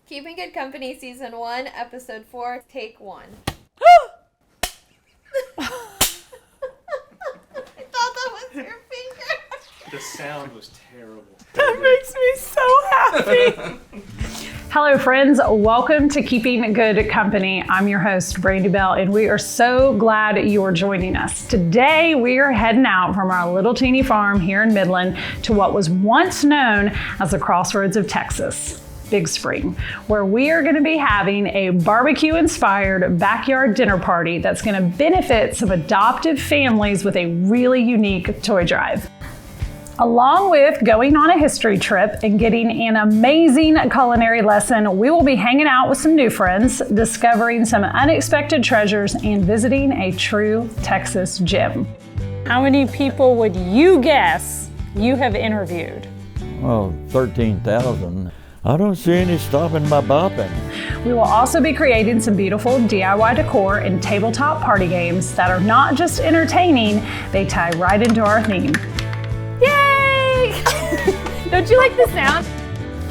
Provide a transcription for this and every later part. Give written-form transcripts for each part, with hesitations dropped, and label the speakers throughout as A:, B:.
A: Keeping Good Company, Season 1, Episode 4, Take 1. I thought that was your finger.
B: The sound was terrible.
C: That makes me so happy. Hello, friends. Welcome to Keeping Good Company. I'm your host, Brandy Bell, and we are so glad you are joining us. Today, we are heading out from our little teeny farm here in Midland to what was once known as the crossroads of Texas, Big Spring, where we are going to be having a barbecue-inspired backyard dinner party that's going to benefit some adoptive families with a really unique toy drive. Along with going on a history trip and getting an amazing culinary lesson, we will be hanging out with some new friends, discovering some unexpected treasures, and visiting a true Texas gem. How many people would you guess you have interviewed?
D: Oh, 13,000. I don't see any stopping my bopping.
C: We will also be creating some beautiful DIY decor and tabletop party games that are not just entertaining, they tie right into our theme. Yay! Don't you like the sound?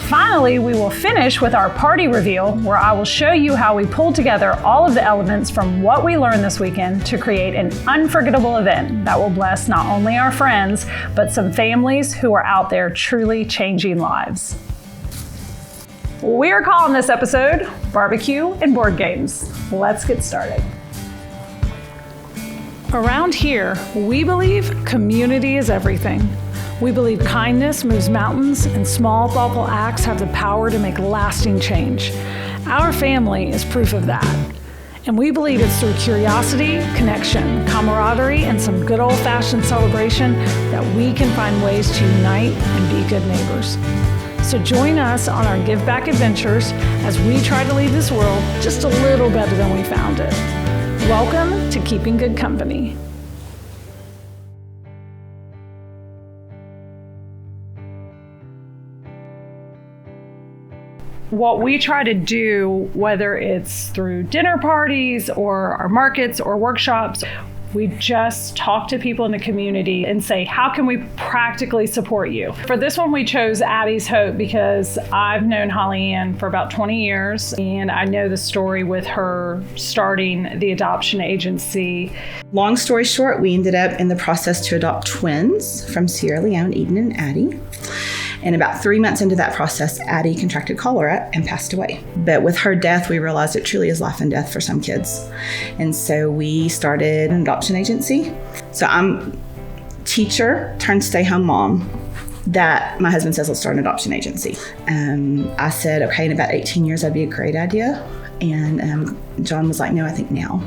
C: Finally, we will finish with our party reveal, where I will show you how we pulled together all of the elements from what we learned this weekend to create an unforgettable event that will bless not only our friends, but some families who are out there truly changing lives. We're calling this episode Barbecue and Board Games. Let's get started. Around here, we believe community is everything. We believe kindness moves mountains and small, thoughtful acts have the power to make lasting change. Our family is proof of that. And we believe it's through curiosity, connection, camaraderie, and some good old-fashioned celebration that we can find ways to unite and be good neighbors. So join us on our give back adventures as we try to leave this world just a little better than we found it. Welcome to Keeping Good Company. What we try to do, whether it's through dinner parties or our markets or workshops, we just talk to people in the community and say, how can we practically support you? For this one, we chose Addie's Hope because I've known Holly Ann for about 20 years, and I know the story with her starting the adoption agency.
E: Long story short, we ended up in the process to adopt twins from Sierra Leone, Eden and Addie. And about 3 months into that process, Addie contracted cholera and passed away. But with her death, we realized it truly is life and death for some kids. And so we started an adoption agency. So I'm teacher turned stay-home mom that my husband says, let's start an adoption agency. I said, okay, in about 18 years, that'd be a great idea. And John was like, no, I think now.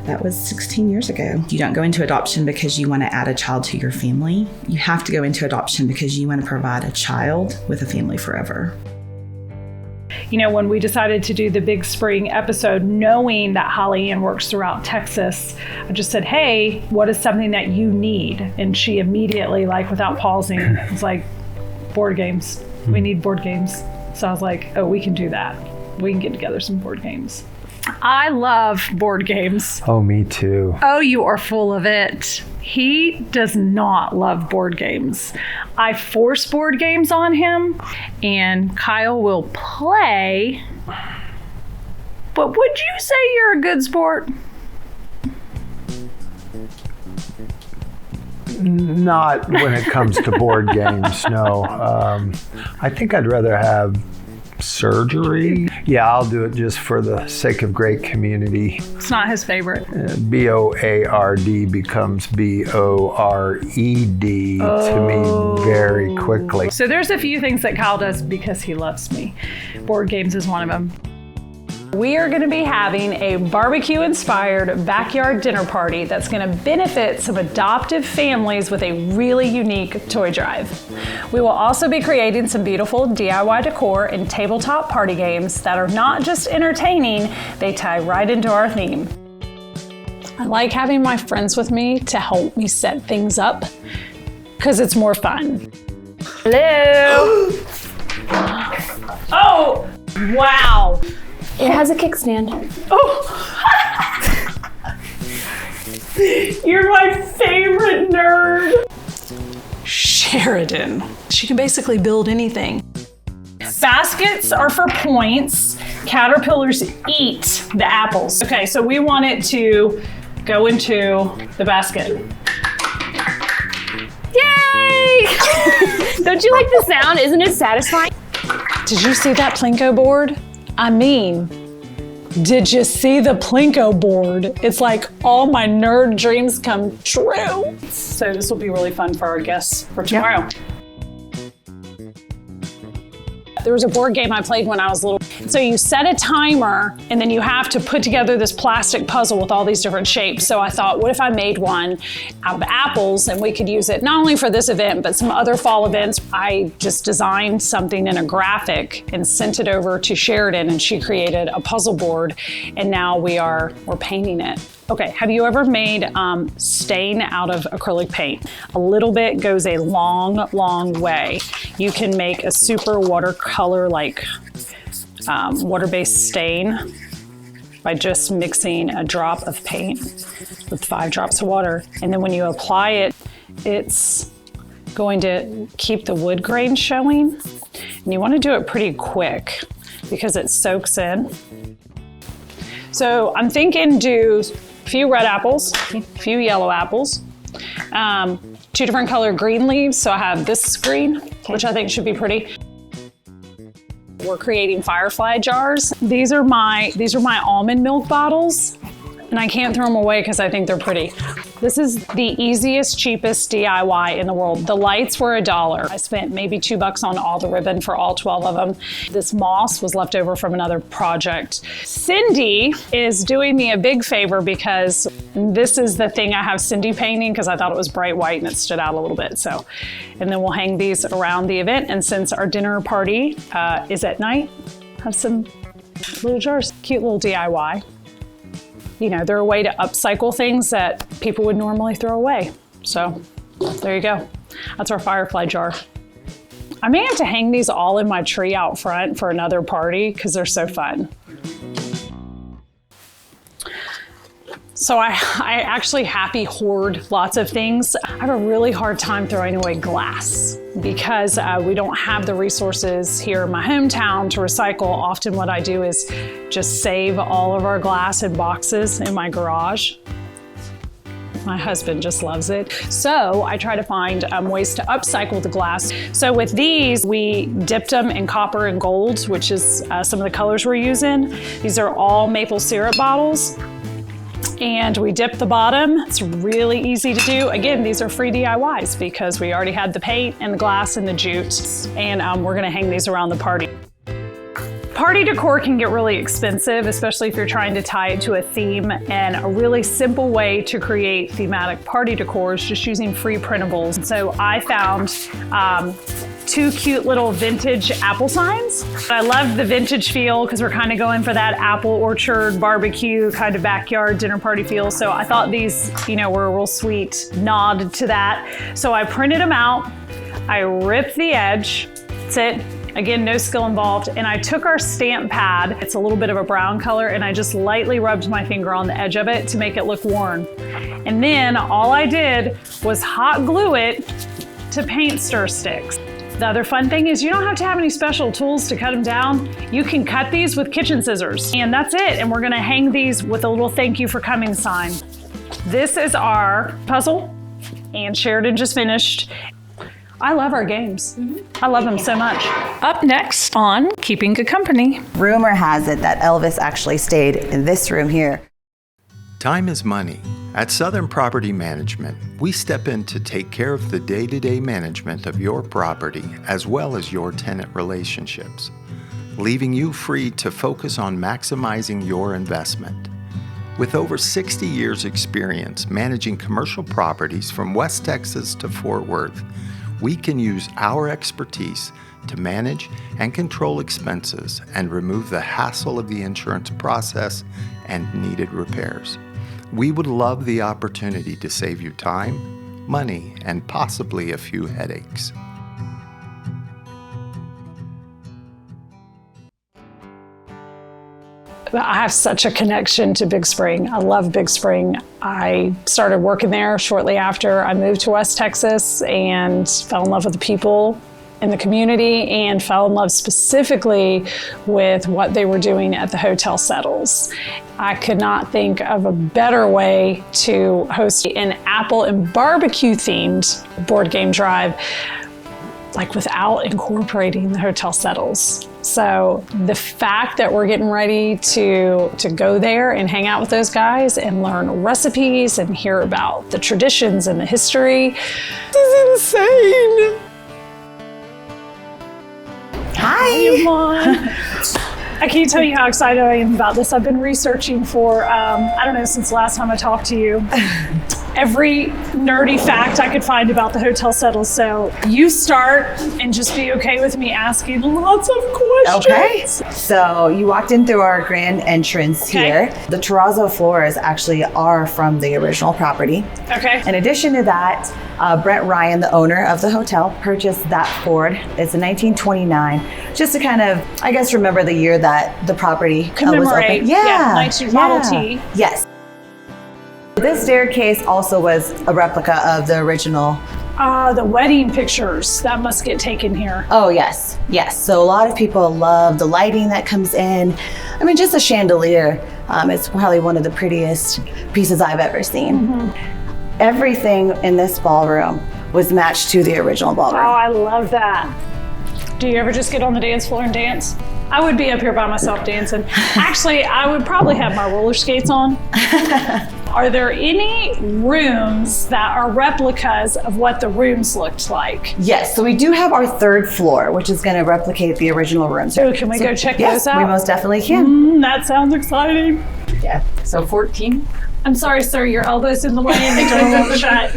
E: That was 16 years ago. You don't go into adoption because you want to add a child to your family. You have to go into adoption because you want to provide a child with a family forever.
C: You know, when we decided to do the Big Spring episode, knowing that Holly Ann works throughout Texas, I just said, hey, what is something that you need? And she immediately, like without pausing, was like, board games. We need board games. So I was like, oh, we can do that. We can get together some board games. I love board games.
F: Oh, me too.
C: Oh, you are full of it. He does not love board games. I force board games on him, and Kyle will play. But would you say you're a good sport?
F: Not when it comes to board games, no. I think I'd rather have surgery. Yeah, I'll do it just for the sake of great community.
C: It's not his favorite.
F: BOARD becomes BORED to me very quickly.
C: So there's a few things that Kyle does because he loves me. Board games is one of them. We are going to be having a barbecue-inspired backyard dinner party that's going to benefit some adoptive families with a really unique toy drive. We will also be creating some beautiful DIY decor and tabletop party games that are not just entertaining, they tie right into our theme. I like having my friends with me to help me set things up because it's more fun. Hello! Oh, wow!
G: It has a kickstand.
C: Oh! You're my favorite nerd! Sheridan. She can basically build anything. Baskets are for points. Caterpillars eat the apples. Okay, so we want it to go into the basket.
G: Yay! Don't you like the sound? Isn't it satisfying?
C: Did you see that Plinko board? I mean, did you see the Plinko board? It's like all my nerd dreams come true. So this will be really fun for our guests for tomorrow. Yep. There was a board game I played when I was little. So you set a timer and then you have to put together this plastic puzzle with all these different shapes. So I thought, what if I made one out of apples and we could use it not only for this event, but some other fall events. I just designed something in a graphic and sent it over to Sheridan, and she created a puzzle board, and now we're painting it. Okay, have you ever made stain out of acrylic paint? A little bit goes a long, long way. You can make a super watercolor-like water-based stain by just mixing a drop of paint with 5 drops of water. And then when you apply it, it's going to keep the wood grain showing. And you want to do it pretty quick because it soaks in. So I'm thinking do a few red apples, a few yellow apples, 2 different color green leaves. So I have this green, which I think should be pretty. We're creating firefly jars. These are my almond milk bottles, and I can't throw them away because I think they're pretty. This is the easiest, cheapest DIY in the world. The lights were $1. I spent maybe $2 on all the ribbon for all 12 of them. This moss was left over from another project. Cindy is doing me a big favor because this is the thing I have Cindy painting because I thought it was bright white and it stood out a little bit. So, and then we'll hang these around the event. And since our dinner party is at night, have some little jars, cute little DIY. You know, they're a way to upcycle things that people would normally throw away. So there you go. That's our firefly jar. I may have to hang these all in my tree out front for another party because they're so fun. So I actually happy hoard lots of things. I have a really hard time throwing away glass because we don't have the resources here in my hometown to recycle. Often what I do is just save all of our glass in boxes in my garage. My husband just loves it. So I try to find ways to upcycle the glass. So with these, we dipped them in copper and gold, which is some of the colors we're using. These are all maple syrup bottles. And we dip the bottom. It's really easy to do. Again, these are free DIYs because we already had the paint and the glass and the jute. And we're gonna hang these around the party. Party decor can get really expensive, especially if you're trying to tie it to a theme. And a really simple way to create thematic party decor is just using free printables. So I found 2 cute little vintage apple signs. I love the vintage feel because we're kind of going for that apple orchard barbecue kind of backyard dinner party feel. So I thought these, you know, were a real sweet nod to that. So I printed them out. I ripped the edge. That's it. Again, no skill involved. And I took our stamp pad, it's a little bit of a brown color, and I just lightly rubbed my finger on the edge of it to make it look worn. And then all I did was hot glue it to paint stir sticks. The other fun thing is you don't have to have any special tools to cut them down. You can cut these with kitchen scissors. And that's it. And we're gonna hang these with a little thank you for coming sign. This is our puzzle, and Sheridan just finished. I love our games. I love them so much. Up next on Keeping Good Company.
B: Rumor has it that Elvis actually stayed in this room here.
H: Time is money. At Southern Property Management, we step in to take care of the day-to-day management of your property as well as your tenant relationships, leaving you free to focus on maximizing your investment. With over 60 years' experience managing commercial properties from West Texas to Fort Worth, we can use our expertise to manage and control expenses and remove the hassle of the insurance process and needed repairs. We would love the opportunity to save you time, money, and possibly a few headaches.
C: I have such a connection to Big Spring. I love Big Spring. I started working there shortly after I moved to West Texas and fell in love with the people in the community and fell in love specifically with what they were doing at the Hotel Settles. I could not think of a better way to host an apple and barbecue themed board game drive, like without incorporating the Hotel Settles. So the fact that we're getting ready to go there and hang out with those guys and learn recipes and hear about the traditions and the history is insane.
B: Hi.
C: I can't tell you how excited I am about this. I've been researching for, I don't know, since the last time I talked to you, every nerdy fact I could find about the Hotel Settles. So you start and just be okay with me asking lots of questions.
B: Okay. So you walked in through our grand entrance here. The terrazzo floors actually are from the original property.
C: Okay.
B: In addition to that, Brent Ryan, the owner of the hotel, purchased that Ford. It's a 1929, just to kind of, I guess, remember the year that the property was
C: Commemorate.
B: open.
C: Yeah, 19 Model T.
B: Yes. This staircase also was a replica of the original.
C: The wedding pictures that must get taken here.
B: Oh, yes. Yes. So a lot of people love the lighting that comes in. I mean, just a chandelier. It's probably one of the prettiest pieces I've ever seen. Mm-hmm. Everything in this ballroom was matched to the original ballroom.
C: Oh, I love that. Do you ever just get on the dance floor and dance? I would be up here by myself dancing. Actually, I would probably have my roller skates on. Are there any rooms that are replicas of what the rooms looked like?
B: Yes, so we do have our third floor, which is going to replicate the original rooms.
C: So can we go check those out?
B: Yes, we most definitely can.
C: That sounds exciting.
B: Yeah.
I: So 14?
C: I'm sorry, sir, your elbow's in the way and the door won't shut.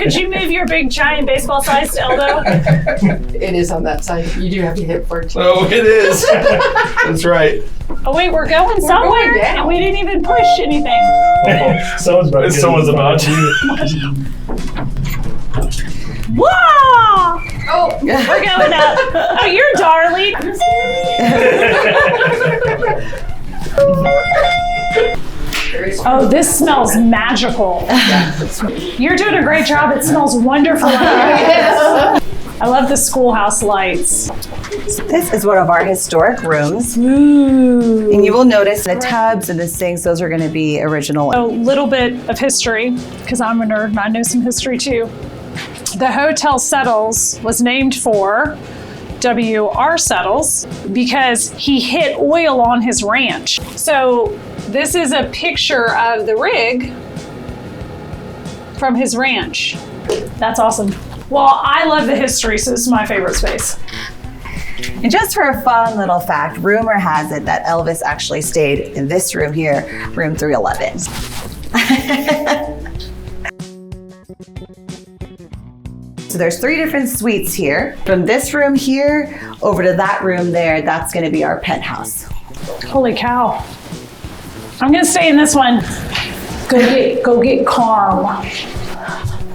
C: Could you move your big, giant, baseball-sized elbow?
I: It is on that side. You do have to hit 14.
J: Oh, it is. That's right.
C: Oh, wait, we're going somewhere,
I: going down.
C: and we didn't even push anything.
J: Someone's about to.
C: Whoa!
I: Oh,
C: We're going up. Oh, you're darling. Oh, this smells magical. You're doing a great job. It smells wonderful. I love the schoolhouse lights.
B: This is one of our historic rooms.
C: Ooh.
B: And you will notice the tubs and the sinks, those are going to be original.
C: A little bit of history, because I'm a nerd and I know some history too. The Hotel Settles was named for W.R. Settles because he hit oil on his ranch. So this is a picture of the rig from his ranch. That's awesome. Well, I love the history, so this is my favorite space.
B: And just for a fun little fact, rumor has it that Elvis actually stayed in this room here, room 311. So there's 3 different suites here. From this room here over to that room there, that's going to be our penthouse.
C: Holy cow. I'm gonna stay in this one. Go get Carl.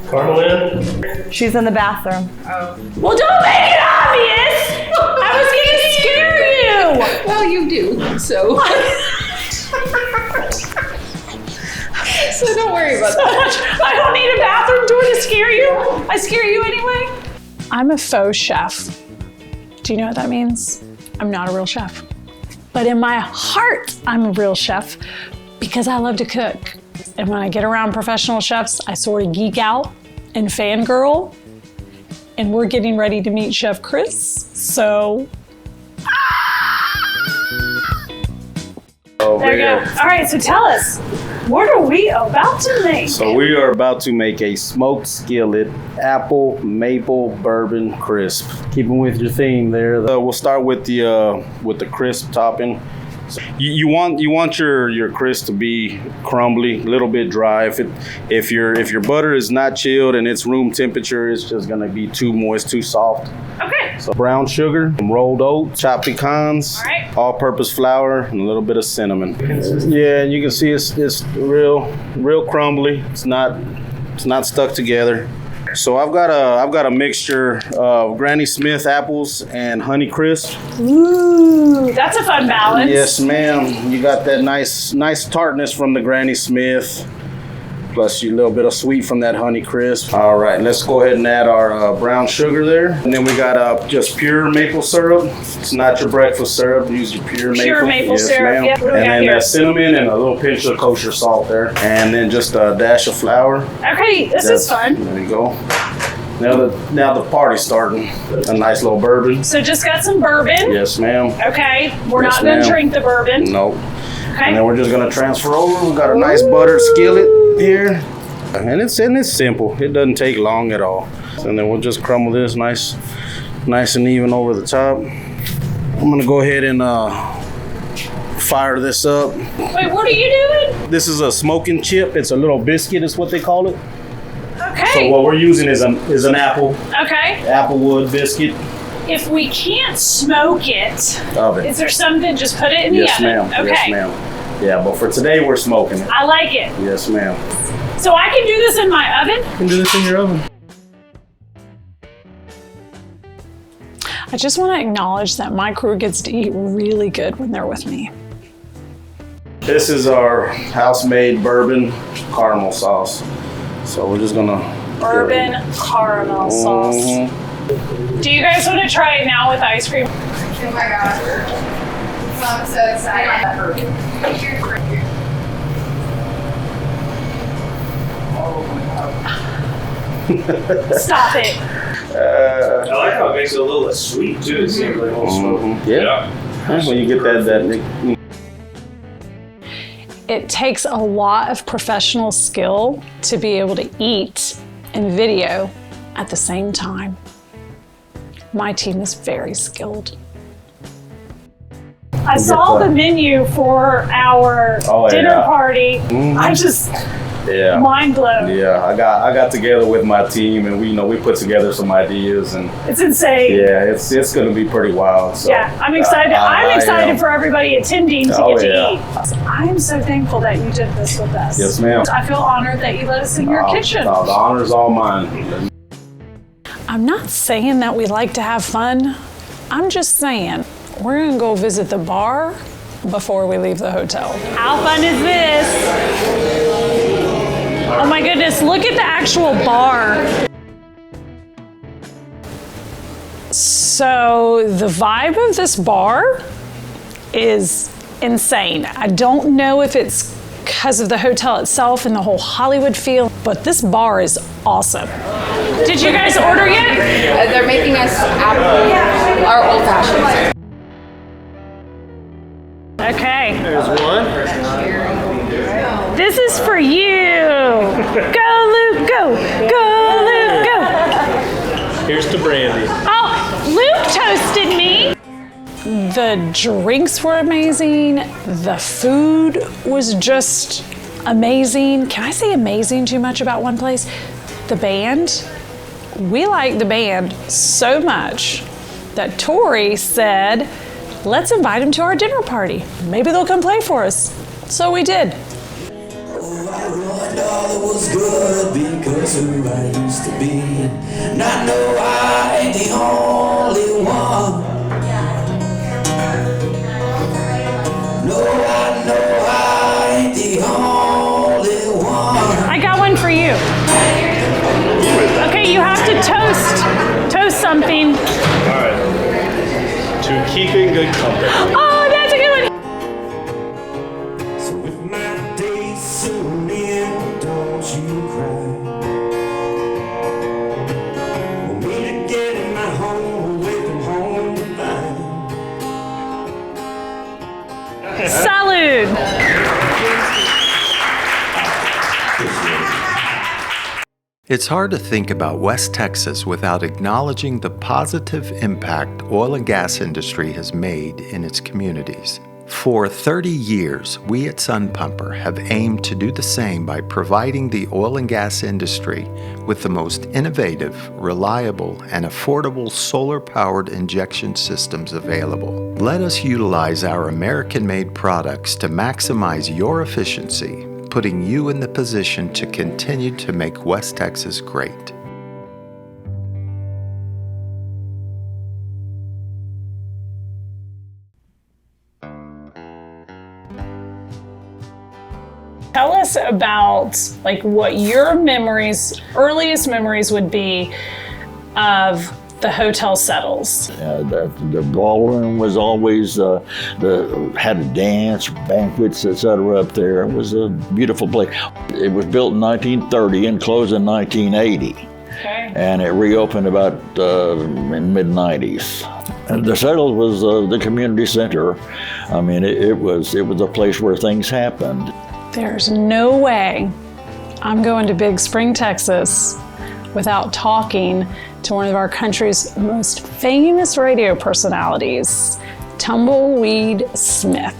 J: Carl in?
B: She's in the bathroom.
C: Well, don't make it obvious. I was gonna scare you.
I: well, you do, so. So don't worry about that.
C: I don't need a bathroom door to scare you. I scare you anyway. I'm a faux chef. Do you know what that means? I'm not a real chef. But in my heart, I'm a real chef because I love to cook. And when I get around professional chefs, I sort of geek out and fangirl. And we're getting ready to meet Chef Chris, so. There you go. All right, so tell us, what are we about to make?
J: So we are about to make a smoked skillet apple maple bourbon crisp. Keeping with your theme there, we'll start with the crisp topping. So you want your crisp to be crumbly, a little bit dry. If your butter is not chilled and it's room temperature, it's just gonna be too moist, too soft.
C: Okay.
J: So brown sugar, some rolled oats, chopped pecans,
C: All right.
J: all-purpose flour, and a little bit of cinnamon. Yeah, and you can see it's real crumbly. It's not stuck together. So I've got a mixture of Granny Smith apples and Honey Crisp.
C: Ooh, that's a fun balance.
J: Yes, ma'am. You got that nice tartness from the Granny Smith. plus a little bit of sweet from that honey crisp. All right, let's go ahead and add our brown sugar there. And then we got just pure maple syrup. It's not your breakfast syrup. Use your pure maple.
C: Pure maple syrup, yeah.
J: And then that cinnamon and a little pinch of kosher salt there. And then just a dash of flour.
C: Okay, this is fun.
J: There you go. Now the party's starting. A nice little bourbon.
C: So just got some bourbon.
J: Yes, ma'am.
C: Okay, we're not going to drink the bourbon.
J: Nope.
C: Okay.
J: And then we're just going to transfer over. We've got a nice buttered skillet here. And it's simple. It doesn't take long at all. And then we'll just crumble this nice and even over the top. I'm going to go ahead and fire this up.
C: Wait, what are you doing?
J: This is a smoking chip. It's a little biscuit is what they call it.
C: Okay.
J: So what we're using is an apple.
C: Okay.
J: Applewood biscuit.
C: If we can't smoke it,
J: Oven.
C: is there something, just put it in the
J: Yes,
C: oven?
J: ma'am.
C: Okay.
J: Yes, ma'am. Yeah, but for today we're smoking it.
C: I like it.
J: Yes, ma'am.
C: So I can do this in my oven?
J: You can do this in your oven.
C: I just want to acknowledge that my crew gets to eat really good when they're with me.
J: This is our house-made bourbon caramel sauce. So we're just gonna
C: Bourbon caramel sauce. Do you guys want to try it now with ice cream?
A: Oh my gosh. I'm so excited.
C: Stop it.
K: I like how it makes it a little less sweet too. It seems like a little smoke.
J: Yeah. When you get that.
C: It takes a lot of professional skill to be able to eat and video at the same time. My team is very skilled. I saw the menu for our dinner party. I just mind blown.
J: Yeah, I got together with my team and we put together some ideas and
C: it's insane.
J: Yeah, it's gonna be pretty wild. So,
C: yeah, I'm excited. I'm excited for everybody attending to get to eat. I'm so thankful that you did this with us.
J: Yes, ma'am.
C: I feel honored that you let us in your kitchen.
J: The honor's all mine.
C: I'm not saying that we like to have fun. I'm just saying we're gonna go visit the bar before we leave the hotel. How fun is this? Oh my goodness, look at the actual bar. So the vibe of this bar is insane. I don't know if it's because of the hotel itself and the whole Hollywood feel, but this bar is awesome. Did you guys order yet?
A: They're making us our old fashioned.
C: Okay.
K: There's one.
C: This is for you. Go, Luke, go. Go, Luke, go.
K: Here's to Brandy.
C: Oh, Luke toasted me. The drinks were amazing. The food was just amazing. Can I say amazing too much about one place? The band. We like the band so much that Tori said, let's invite them to our dinner party. Maybe they'll come play for us. So we did.
L: Oh, I ruined all that was good because of who I used to be. And I know I ain't the only one. No, I know I ain't the only one.
C: I got one for you. Okay, you have to toast something.
K: All right. To keep in good company.
C: Oh, that's a good one.
L: So with my days soon in, don't you cry. Want me to get in my home, away from home to find.
C: Salud.
H: It's hard to think about West Texas without acknowledging the positive impact oil and gas industry has made in its communities. For 30 years, we at Sun Pumper have aimed to do the same by providing the oil and gas industry with the most innovative, reliable, and affordable solar-powered injection systems available. Let us utilize our American-made products to maximize your efficiency, putting you in the position to continue to make West Texas great.
C: Tell us about like what your earliest memories would be of the Hotel Settles.
D: The ballroom was always had a dance, banquets, etc. up there. It was a beautiful place. It was built in 1930 and closed in 1980.
C: Okay.
D: And it reopened about in mid-90s. And the Settles was the community center. I mean, it was a place where things happened.
C: There's no way I'm going to Big Spring, Texas without talking to one of our country's most famous radio personalities, Tumbleweed Smith.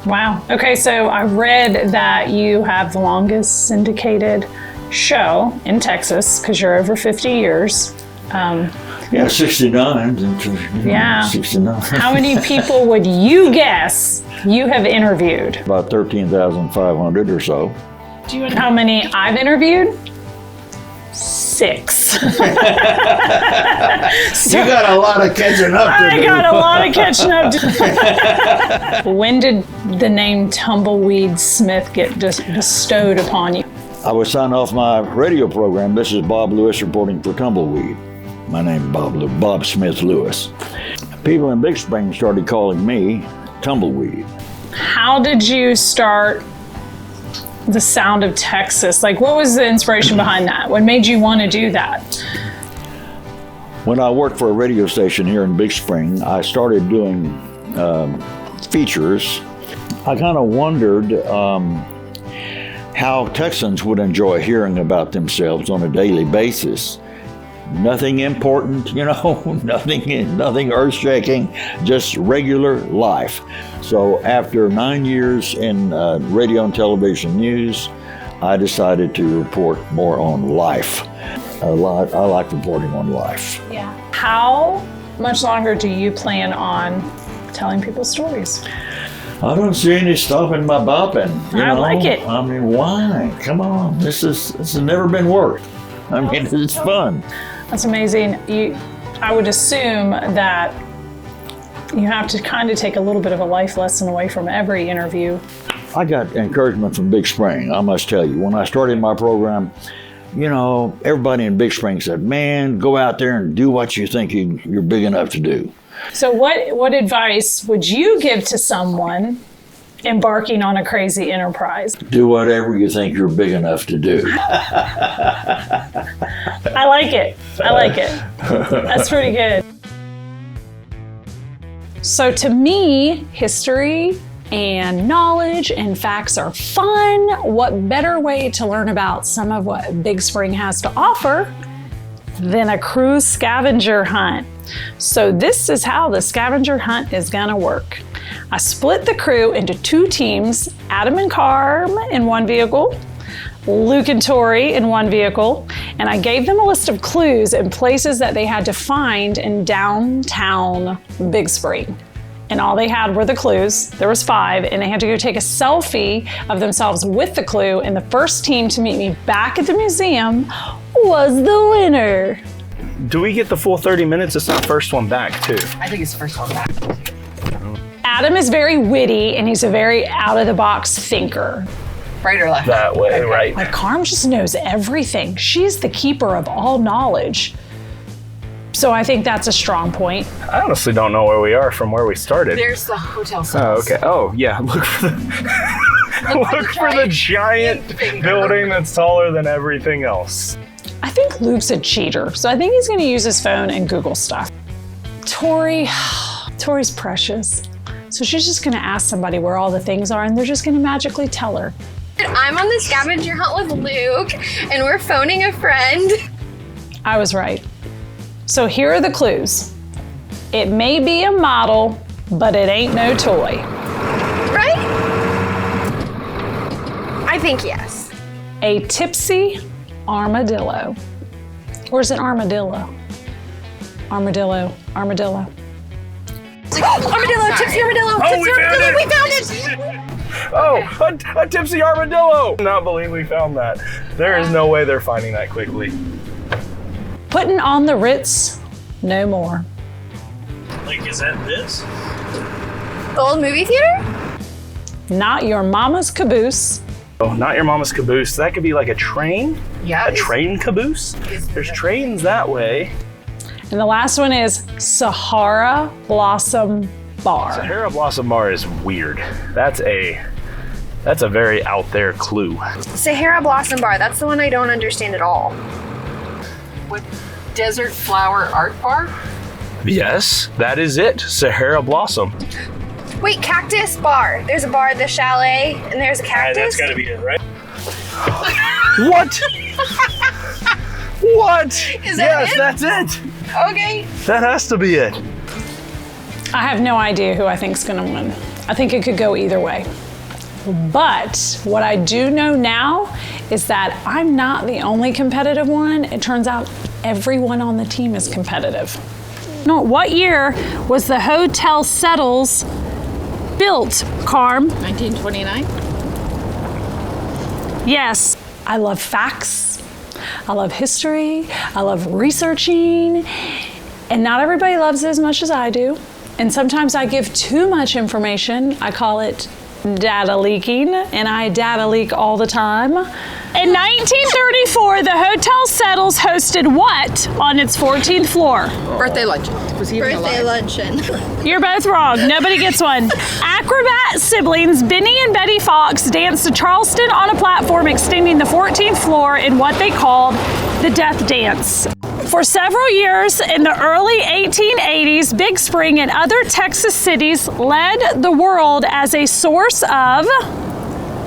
C: Wow. Okay, so I read that you have the longest syndicated show in Texas because you're over 50 years.
D: 69.
C: Yeah.
D: 69.
C: How many people would you guess you have interviewed?
D: About 13,500 or so.
C: Do you know how many I've interviewed? 6.
D: You got a lot of catching up to do.
C: I got a lot of catching up to do. When did the name Tumbleweed Smith get bestowed upon you?
D: I was signed off my radio program. This is Bob Lewis reporting for Tumbleweed. My name is Bob Smith Lewis. People in Big Spring started calling me Tumbleweed.
C: How did you start the sound of Texas? Like, what was the inspiration behind that? What made you want to do that?
D: When I worked for a radio station here in Big Spring, I started doing features. I kind of wondered how Texans would enjoy hearing about themselves on a daily basis. Nothing important, nothing earth-shaking, just regular life. So after 9 years in radio and television news, I decided to report more on life. I like reporting on life.
C: Yeah. How much longer do you plan on telling people stories?
D: I don't see any stopping my bopping.
C: I like it.
D: I mean, why? Come on, this has never been work. I mean, it's fun.
C: That's amazing. I would assume that you have to kind of take a little bit of a life lesson away from every interview.
D: I got encouragement from Big Spring, I must tell you. When I started my program, everybody in Big Spring said, man, go out there and do what you think you're big enough to do.
C: So what advice would you give to someone embarking on a crazy enterprise?
D: Do whatever you think you're big enough to do.
C: I like it. That's pretty good. So to me, history and knowledge and facts are fun. What better way to learn about some of what Big Spring has to offer than a cruise scavenger hunt? So this is how the scavenger hunt is gonna work. I split the crew into 2 teams, Adam and Carm in one vehicle, Luke and Tori in one vehicle, and I gave them a list of clues and places that they had to find in downtown Big Spring. And all they had were the clues. There was 5, and they had to go take a selfie of themselves with the clue, and the first team to meet me back at the museum was the winner.
K: Do we get the full 30 minutes? It's not first one back, too.
I: I think it's first one back.
C: Adam is very witty, and he's a very out-of-the-box thinker.
I: Right or left?
K: That way, right.
C: Like, Carm just knows everything. She's the keeper of all knowledge. So I think that's a strong point.
K: I honestly don't know where we are from where we started.
I: There's the hotel
K: Oh,
I: cells.
K: okay. Oh, yeah. Look for the giant building that's taller than everything else.
C: I think Luke's a cheater, so I think he's going to use his phone and Google stuff. Tori's precious. So she's just going to ask somebody where all the things are, and they're just going to magically tell her.
M: I'm on the scavenger hunt with Luke, and we're phoning a friend.
C: I was right. So here are the clues. It may be a model, but it ain't no toy.
M: Right? I think yes.
C: A tipsy armadillo. Or is it armadillo? Armadillo.
M: Armadillo, tipsy armadillo, tipsy armadillo, we found it!
K: Oh, a tipsy armadillo! Not believe we found that. There is no way they're finding that quickly.
C: Putting on the Ritz, no more.
K: Like, is that this?
M: The old movie theater?
C: Not your mama's caboose,
K: Oh, not your mama's caboose. That could be like a train.
I: Yeah.
K: A train caboose. There's trains that way.
C: And the last one is Sahara Blossom Bar.
K: Sahara Blossom Bar is weird. That's a very out there clue.
M: Sahara Blossom Bar, that's the one I don't understand at all.
I: Desert Flower Art Bar?
K: Yes, that is it. Sahara Blossom.
M: Wait, Cactus Bar. There's a bar at the chalet, and there's a cactus.
K: That's gotta be it, right? What? What?
M: Is that
K: yes,
M: it?
K: That's it.
M: Okay.
K: That has to be it.
C: I have no idea who I think's gonna win. I think it could go either way. But what I do know now is that I'm not the only competitive one. It turns out everyone on the team is competitive. No, what year was the Hotel Settles built, Carm?
I: 1929.
C: Yes. I love facts. I love history. I love researching. And not everybody loves it as much as I do. And sometimes I give too much information. I call it data leaking, and I data leak all the time. In 1934, the Hotel Settles hosted what on its 14th floor?
I: Birthday luncheon. Was he even
M: Birthday
I: alive?
M: luncheon.
C: You're both wrong. Nobody gets one. Acrobat siblings Benny and Betty Fox danced to Charleston on a platform extending the 14th floor in what they called the Death Dance. For several years in the early 1880s, Big Spring and other Texas cities led the world as a source of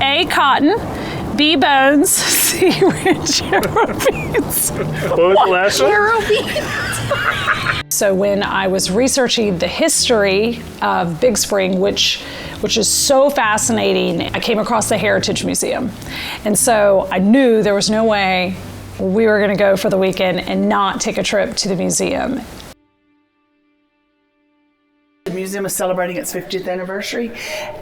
C: A, cotton, B, bones, C, rich yarrow beans.
K: What was the last one?
M: Yarrow beans.
C: So when I was researching the history of Big Spring, which is so fascinating, I came across the Heritage Museum. And so I knew there was no way we were going to go for the weekend and not take a trip to the museum.
N: The museum is celebrating its 50th anniversary,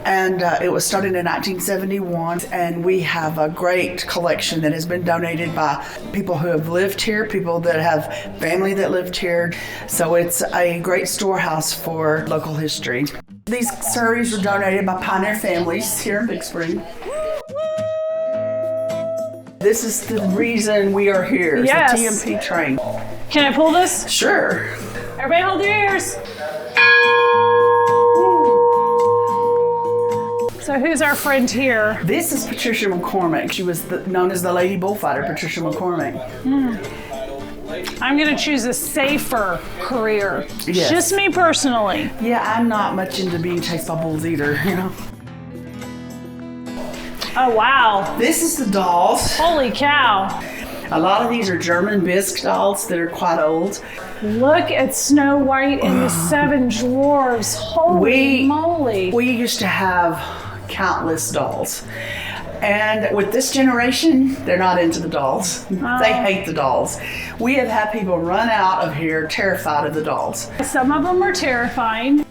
N: and it was started in 1971, and we have a great collection that has been donated by people who have lived here, people that have family that lived here, so it's a great storehouse for local history. These surreys were donated by pioneer families here in Big Spring. This is the reason we are here. It's
C: Yes.
N: the TMP train.
C: Can I pull this?
N: Sure.
C: Everybody hold your ears. So who's our friend here?
N: This is Patricia McCormick. She was known as the Lady Bullfighter, Patricia McCormick.
C: I'm going to choose a safer career.
N: Yes.
C: Just me personally.
N: Yeah, I'm not much into being chased by bulls either, you know.
C: Oh, wow.
N: This is the dolls.
C: Holy cow.
N: A lot of these are German bisque dolls that are quite old.
C: Look at Snow White and the Seven Dwarfs. Holy moly.
N: We used to have countless dolls. And with this generation, they're not into the dolls. They hate the dolls. We have had people run out of here terrified of the dolls.
C: Some of them are terrifying.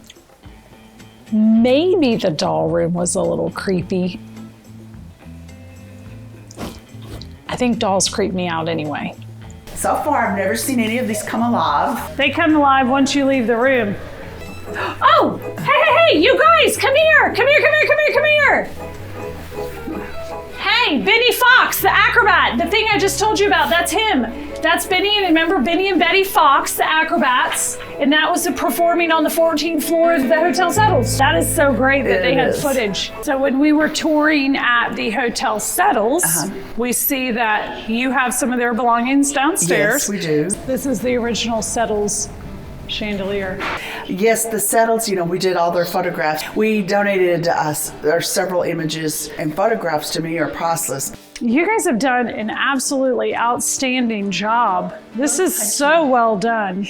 C: Maybe the doll room was a little creepy. I think dolls creep me out anyway.
N: So far, I've never seen any of these come alive.
C: They come alive once you leave the room. Oh, hey, you guys, come here. Hey, Benny Fox, the acrobat, the thing I just told you about, that's him. That's Benny, and remember Benny and Betty Fox, the acrobats, and that was performing on the 14th floor of the Hotel Settles. That is so great that they had footage. So when we were touring at the Hotel Settles, we see that you have some of their belongings downstairs.
N: Yes, we do.
C: This is the original Settles chandelier.
N: Yes, the Settles, we did all their photographs. We donated their several images, and photographs to me are priceless.
C: You guys have done an absolutely outstanding job. This is so well done.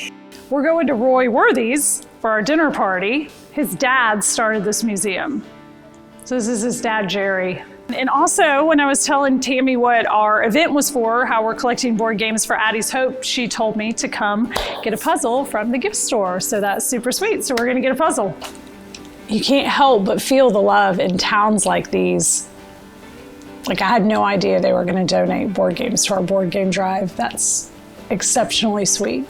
C: We're going to Roy Worthy's for our dinner party. His dad started this museum. So this is his dad, Jerry. And also, when I was telling Tammy what our event was for, how we're collecting board games for Addie's Hope, she told me to come get a puzzle from the gift store. So that's super sweet. So we're gonna get a puzzle. You can't help but feel the love in towns like these. Like, I had no idea they were gonna donate board games to our board game drive. That's exceptionally sweet.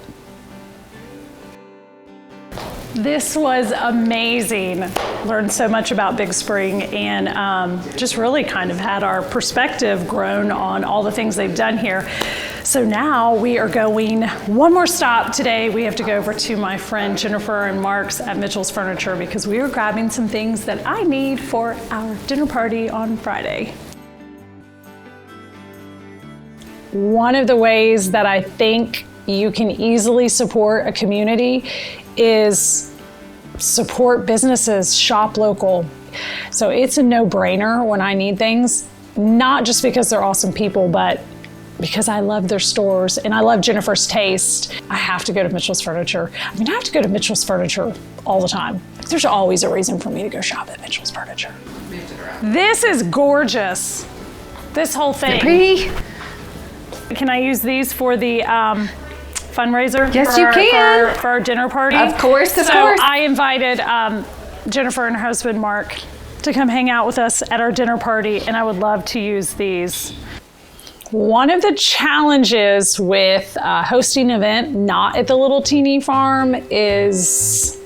C: This was amazing. Learned so much about Big Spring and just really kind of had our perspective grown on all the things they've done here. So now we are going one more stop today. We have to go over to my friend Jennifer and Mark's at Mitchell's Furniture because we are grabbing some things that I need for our dinner party on Friday. One of the ways that I think you can easily support a community is support businesses, shop local. So it's a no-brainer when I need things, not just because they're awesome people, but because I love their stores and I love Jennifer's taste. I have to go to Mitchell's Furniture. I mean, I have to go to Mitchell's Furniture all the time. There's always a reason for me to go shop at Mitchell's Furniture. This is gorgeous. This whole thing.
M: Pretty.
C: Can I use these for the fundraiser?
M: Yes, you can.
C: For our dinner party?
M: Of course.
C: So I invited Jennifer and her husband, Mark, to come hang out with us at our dinner party, and I would love to use these. One of the challenges with hosting an event not at the little teeny farm is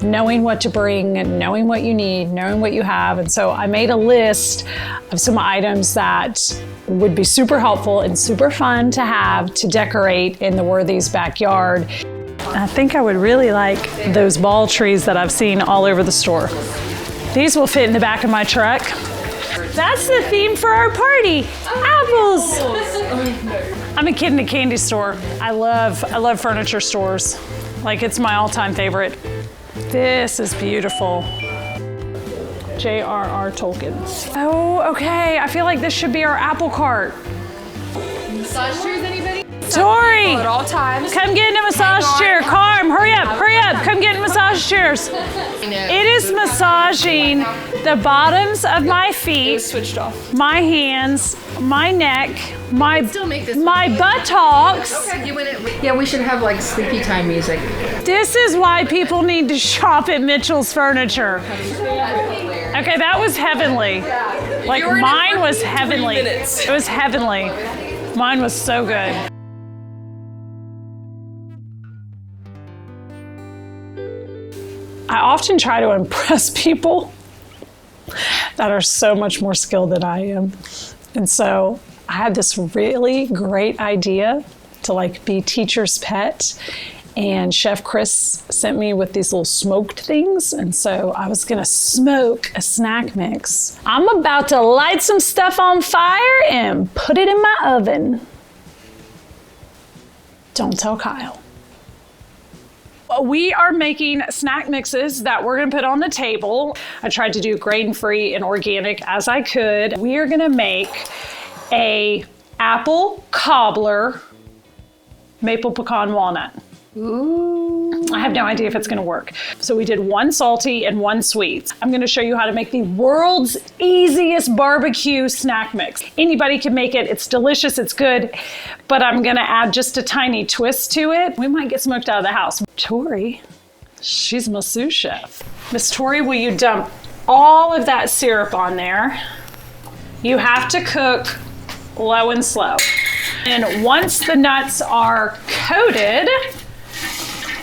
C: knowing what to bring, knowing what you need, knowing what you have. And so I made a list of some items that would be super helpful and super fun to have to decorate in the Worthies' backyard. I think I would really like those ball trees that I've seen all over the store. These will fit in the back of my truck. That's the theme for our party, apples. I'm a kid in a candy store. I love furniture stores. Like, it's my all-time favorite. This is beautiful. J.R.R. Tolkien. Oh, okay. I feel like this should be our apple cart.
I: Massage chairs, anybody?
C: Tori!
I: At all times.
C: Come get in a massage chair. Carm, hurry up. Come get in massage chairs. It is massaging the bottoms of my feet,
I: Switched off.
C: my hands, my neck, my buttocks.
I: Okay, you win it. Yeah, we should have like sleepy time music.
C: This is why people need to shop at Mitchell's Furniture. Okay, that was heavenly. Like, mine was heavenly. It was heavenly. Mine was so good. I often try to impress people that are so much more skilled than I am. And so I had this really great idea to like be teacher's pet. And Chef Chris sent me with these little smoked things. And so I was gonna smoke a snack mix. I'm about to light some stuff on fire and put it in my oven. Don't tell Kyle. We are making snack mixes that we're gonna put on the table. I tried to do grain-free and organic as I could. We are gonna make a apple cobbler maple pecan walnut. Ooh. I have no idea if it's gonna work. So we did one salty and one sweet. I'm gonna show you how to make the world's easiest barbecue snack mix. Anybody can make it, it's delicious, it's good, but I'm gonna add just a tiny twist to it. We might get smoked out of the house. Tori, she's my sous chef. Miss Tori, will you dump all of that syrup on there? You have to cook low and slow. And once the nuts are coated,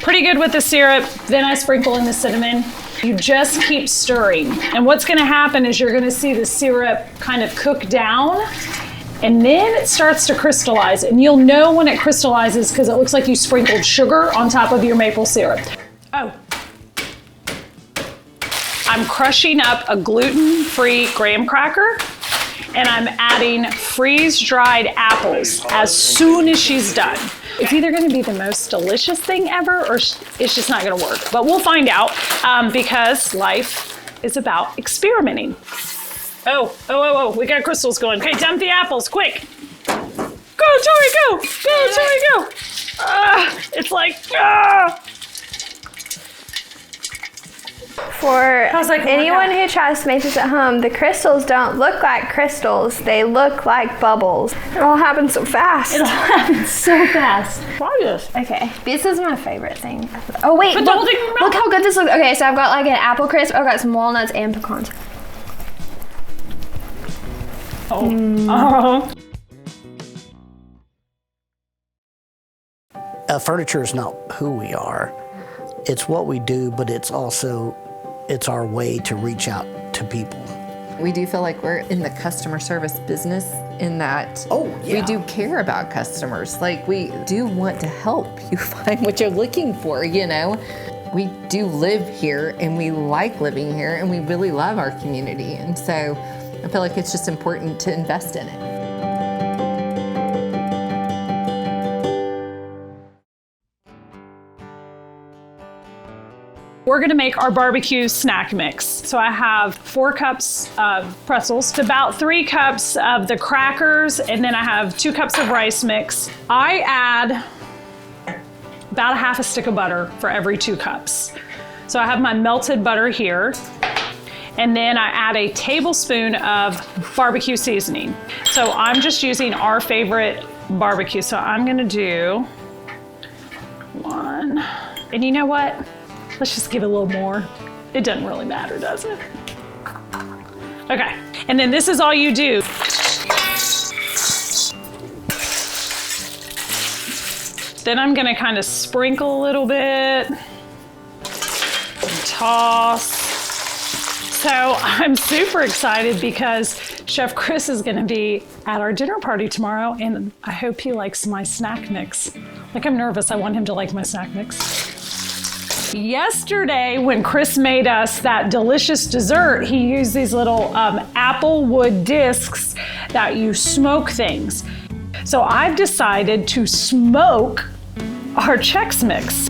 C: pretty good with the syrup, then I sprinkle in the cinnamon. You just keep stirring. And what's gonna happen is you're gonna see the syrup kind of cook down, and then it starts to crystallize. And you'll know when it crystallizes because it looks like you sprinkled sugar on top of your maple syrup. Oh. I'm crushing up a gluten-free graham cracker, and I'm adding freeze-dried apples as soon as she's done. It's either gonna be the most delicious thing ever or it's just not gonna work. But we'll find out because life is about experimenting. Oh, we got crystals going. Okay, dump the apples, quick. Go, Tori, go. Go, Tori, go. It's like,
M: For anyone who tries to make this at home, the crystals don't look like crystals. They look like bubbles. It all happens so fast.
C: It all happens so fast. Try this.
M: Okay, this is my favorite thing. Oh wait,
C: But
M: look how good this looks. Okay, so I've got like an apple crisp. I've got some walnuts and pecans.
O: Furniture is not who we are. it's what we do, but it's our way to reach out to people.
P: We do feel like we're in the customer service business in that we do care about customers. Like, we do want to help you find what you're looking for, you know? We do live here and we like living here and we really love our community. And so I feel like it's just important to invest in it.
C: We're gonna make our barbecue snack mix. So I have 4 cups of pretzels, about 3 cups of the crackers, and then I have 2 cups of rice mix. I add about a half a stick of butter for every 2 cups. So I have my melted butter here, and then I add a tablespoon of barbecue seasoning. So I'm just using our favorite barbecue. So I'm gonna do 1, and you know what? Let's just give it a little more. It doesn't really matter, does it? Okay, and then this is all you do. Then I'm gonna kind of sprinkle a little bit, and toss. So I'm super excited because Chef Chris is gonna be at our dinner party tomorrow, and I hope he likes my snack mix. Like, I'm nervous, I want him to like my snack mix. Yesterday, when Chris made us that delicious dessert, he used these little apple wood discs that you smoke things. So I've decided to smoke our Chex Mix.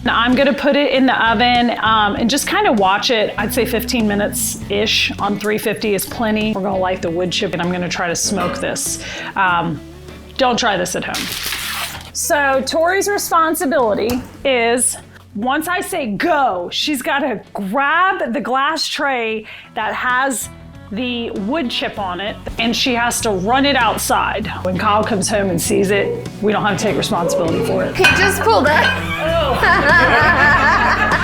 C: Now I'm gonna put it in the oven and just kind of watch it. I'd say 15 minutes-ish on 350 is plenty. We're gonna light the wood chip and I'm gonna try to smoke this. Don't try this at home. So Tori's responsibility is, once I say go, she's gotta grab the glass tray that has the wood chip on it, and she has to run it outside. When Kyle comes home and sees it, we don't have to take responsibility for it.
M: He just pulled up.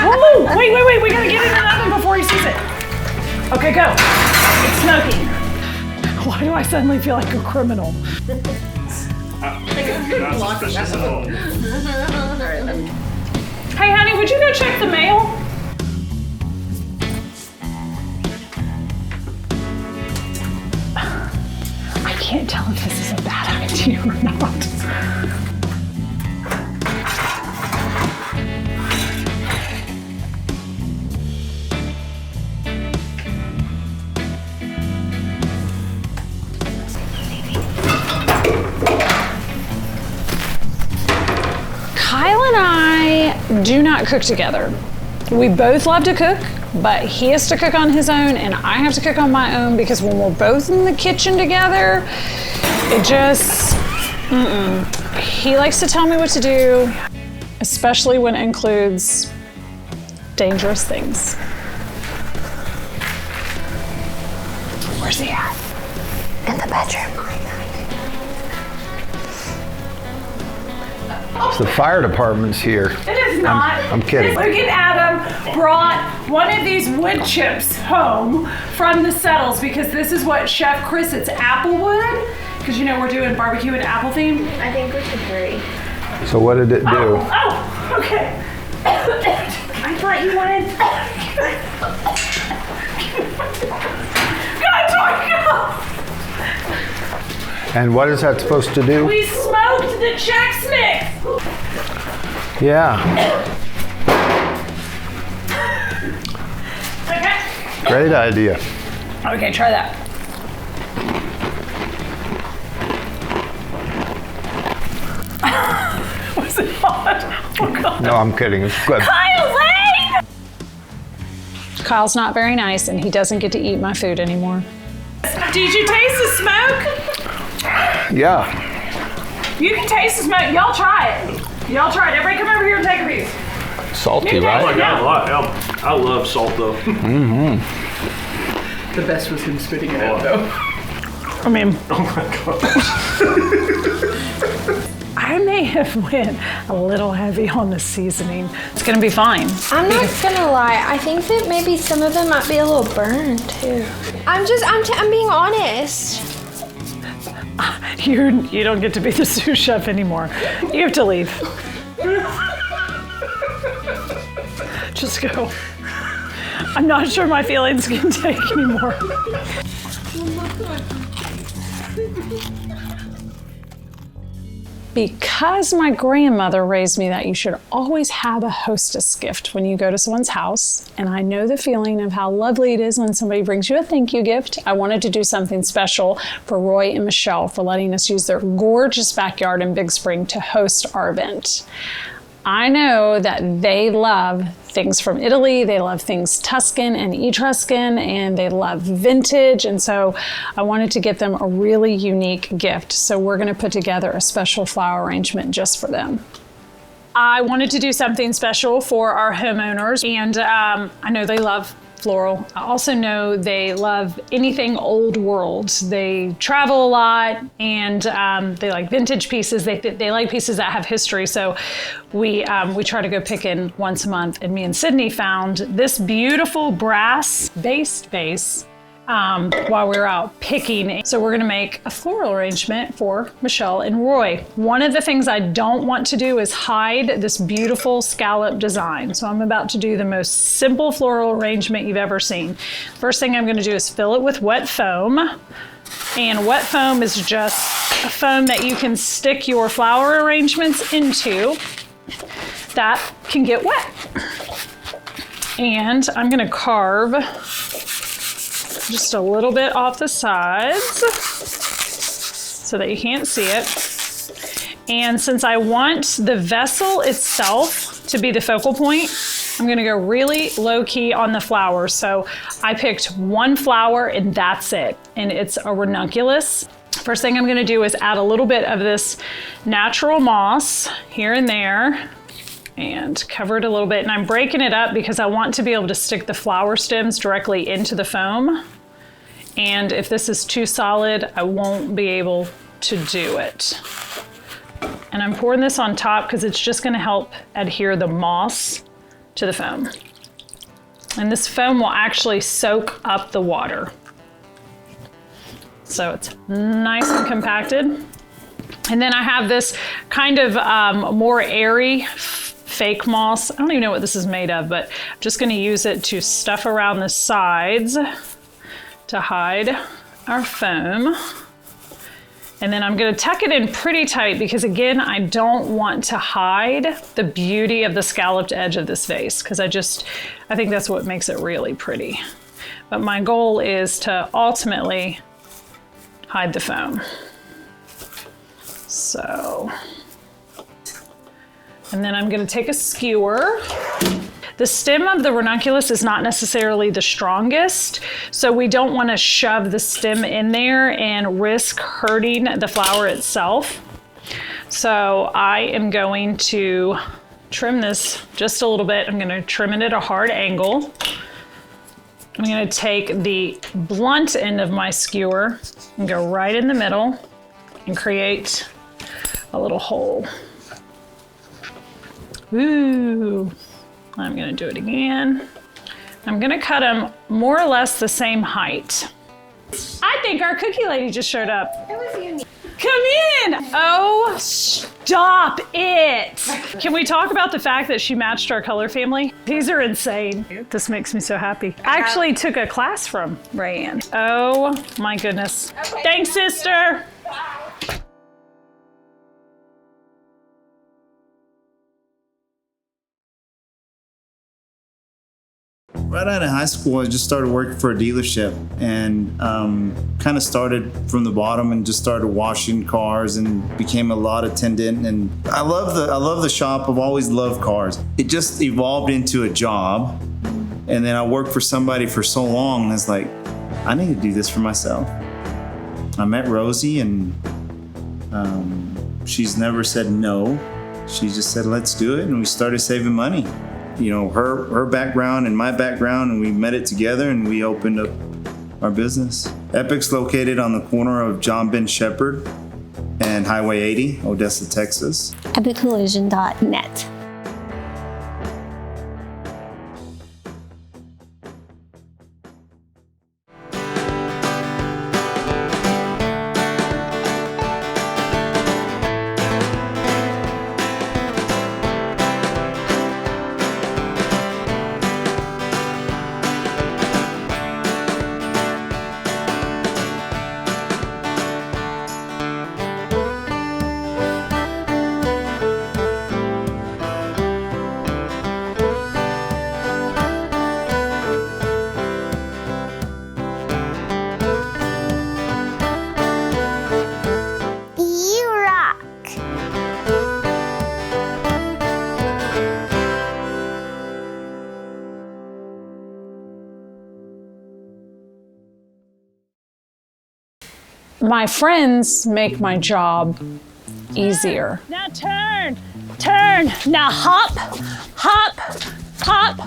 C: Oh, wait, we gotta get it in the oven before he sees it. Okay, go. It's smoking. Why do I suddenly feel like a criminal? Hey, honey, would you go check the mail? I can't tell if this is a bad idea or not. Kyle and I do not cook together. We both love to cook, but he has to cook on his own and I have to cook on my own, because when we're both in the kitchen together, it just, He likes to tell me what to do, especially when it includes dangerous things. Where's he at?
M: In the bedroom.
F: The fire department's here.
C: It is not.
F: I'm kidding.
C: Luke and Adam brought one of these wood chips home from the Settles, because this is what Chef Chris, it's apple wood, because you know we're doing barbecue and apple theme.
M: I think we should hurry.
F: So what did it do?
C: Oh, okay. I thought you wanted. God,
F: And what is that supposed to do?
C: we smoked the Chex Mix.
F: Yeah,
C: Okay.
F: great idea.
C: Okay, try that. Was it hot? Oh, God.
F: No, I'm kidding. It's good.
C: Kyle, wait! Kyle's not very nice, and he doesn't get to eat my food anymore. Did you taste the smoke?
F: Yeah.
C: You can taste the smoke. Y'all try it. Y'all try it. Everybody come over here and take a piece.
F: Salty,
C: You
F: right?
C: taste it.
K: I love salt though.
F: Mm-hmm.
N: The best was him spitting it out, though.
C: I mean,
K: Oh my god.
C: I may have went a little heavy on the seasoning. It's gonna be fine.
M: I'm not gonna lie. I think that maybe some of them might be a little burned too. I'm being honest.
C: You don't get to be the sous chef anymore. You have to leave. Just go. I'm not sure my feelings can take anymore. Because my grandmother raised me that you should always have a hostess gift when you go to someone's house, and I know the feeling of how lovely it is when somebody brings you a thank you gift, I wanted to do something special for Roy and Michelle for letting us use their gorgeous backyard in Big Spring to host our event. I know that they love things from Italy, they love things Tuscan and Etruscan, and they love vintage, and so I wanted to get them a really unique gift. So we're gonna put together a special flower arrangement just for them. I wanted to do something special for our homeowners, and I know they love floral. I also know they love anything old world. They travel a lot, and they like vintage pieces. They like pieces that have history. So we try to go picking once a month, and me and Sydney found this beautiful brass-based vase while we were out picking. So we're gonna make a floral arrangement for Michelle and Roy. One of the things I don't want to do is hide this beautiful scallop design. So I'm about to do the most simple floral arrangement you've ever seen. First thing I'm gonna do is fill it with wet foam. And wet foam is just a foam that you can stick your flower arrangements into that can get wet. And I'm gonna carve just a little bit off the sides so that you can't see it. And since I want the vessel itself to be the focal point, I'm gonna go really low key on the flowers. So I picked one flower and that's it. And it's a ranunculus. First thing I'm gonna do is add a little bit of this natural moss here and there, and cover it a little bit. And I'm breaking it up because I want to be able to stick the flower stems directly into the foam. And if this is too solid, I won't be able to do it. And I'm pouring this on top because it's just gonna help adhere the moss to the foam. And this foam will actually soak up the water. So it's nice and compacted. And then I have this kind of more airy fake moss. I don't even know what this is made of, but I'm just gonna use it to stuff around the sides to hide our foam. And then I'm gonna tuck it in pretty tight because again, I don't want to hide the beauty of the scalloped edge of this vase because I think that's what makes it really pretty. But my goal is to ultimately hide the foam. So, and then I'm gonna take a skewer. The stem of the ranunculus is not necessarily the strongest, so we don't want to shove the stem in there and risk hurting the flower itself. So I am going to trim this just a little bit. I'm going to trim it at a hard angle. I'm going to take the blunt end of my skewer and go right in the middle and create a little hole. Ooh. I'm gonna do it again. I'm gonna cut them more or less the same height. I think our cookie lady just showed up. Come in! Oh, stop it! Can we talk about the fact that she matched our color family? These are insane. This makes me so happy. I actually took a class from Rayanne. Oh my goodness. Okay. Thanks, sister.
Q: Right out of high school, I just started working for a dealership and kind of started from the bottom and just started washing cars and became a lot attendant. And I love the shop. I've always loved cars. It just evolved into a job. And then I worked for somebody for so long and I was like, I need to do this for myself. I met Rosie and she's never said no. She just said, let's do it. And we started saving money. You know, her background and my background, and we met it together and we opened up our business. Epic's located on the corner of John Ben Shepherd and Highway 80, Odessa, Texas.
R: EpicCollision.net.
C: My friends make my job easier.
S: Now turn, turn. Now hop, hop, hop,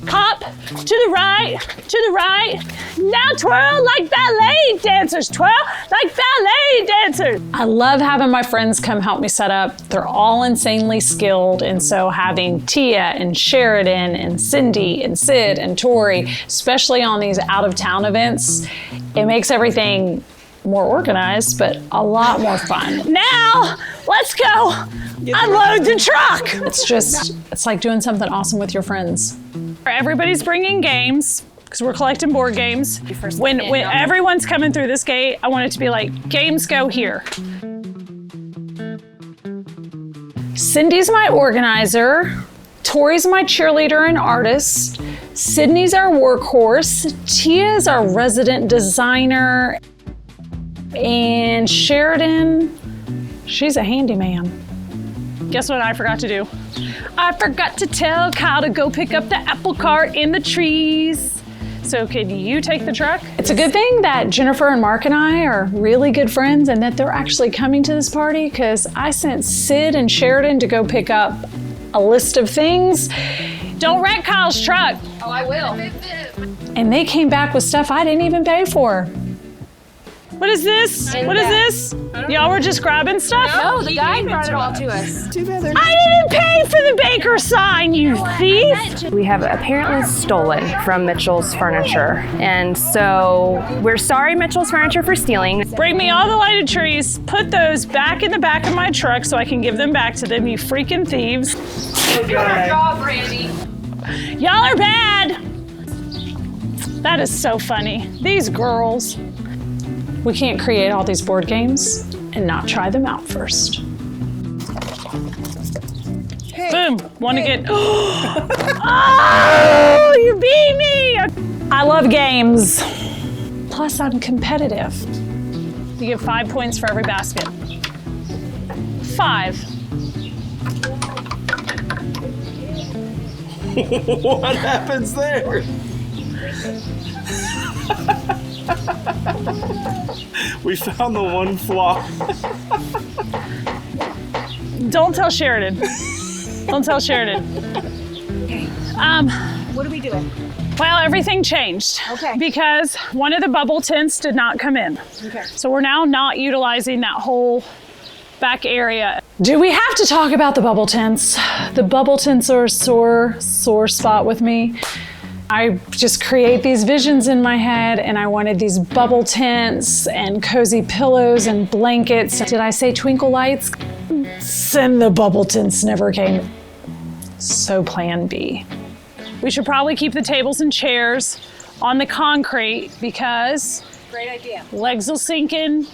S: hop. To the right, to the right. Now twirl like ballet dancers. Twirl like ballet dancers.
C: I love having my friends come help me set up. They're all insanely skilled, and so having Tia and Sheridan and Cindy and Sid and Tori, especially on these out-of-town events, it makes everything more organized, but a lot more fun.
S: Now, let's go unload the truck.
C: It's like doing something awesome with your friends.
S: Everybody's bringing games, because we're collecting board games. When everyone's coming through this gate, I want it to be like, games go here.
C: Cindy's my organizer. Tori's my cheerleader and artist. Sydney's our workhorse. Tia's our resident designer. And Sheridan, she's a handyman.
S: Guess what I forgot to do? I forgot to tell Kyle to go pick up the apple cart in the trees. So could you take the truck?
C: It's a good thing that Jennifer and Mark and I are really good friends and that they're actually coming to this party, because I sent Sid and Sheridan to go pick up a list of things.
S: Don't wreck Kyle's truck.
P: Oh, I will.
C: And they came back with stuff I didn't even pay for.
S: What is this? What is this? Y'all were just grabbing stuff?
G: No, the guy brought it all to us.
S: I didn't pay for the baker sign, you thief!
G: We have apparently stolen from Mitchell's Furniture. And so we're sorry, Mitchell's Furniture, for stealing.
S: Bring me all the lighted trees, put those back in the back of my truck so I can give them back to them, you freaking thieves.
P: Good job, Brandy.
S: Y'all are bad! That is so funny. These girls.
C: We can't create all these board games and not try them out first.
S: Hey, boom, wanna get, oh, you beat me!
C: I love games. Plus, I'm competitive.
S: You get 5 points for every basket. 5.
J: What happens there? We found the one flaw.
S: Don't tell Sheridan. Don't tell Sheridan.
I: Okay. What are we doing?
S: Well, everything changed.
I: Okay.
S: Because one of the bubble tents did not come in.
I: Okay.
S: So we're now not utilizing that whole back area.
C: Do we have to talk about the bubble tents? The bubble tents are a sore spot with me. I just create these visions in my head, and I wanted these bubble tents and cozy pillows and blankets. Did I say twinkle lights? And the bubble tents never came. So plan B.
S: We should probably keep the tables and chairs on the concrete because
I: great idea.
S: Legs will sink in.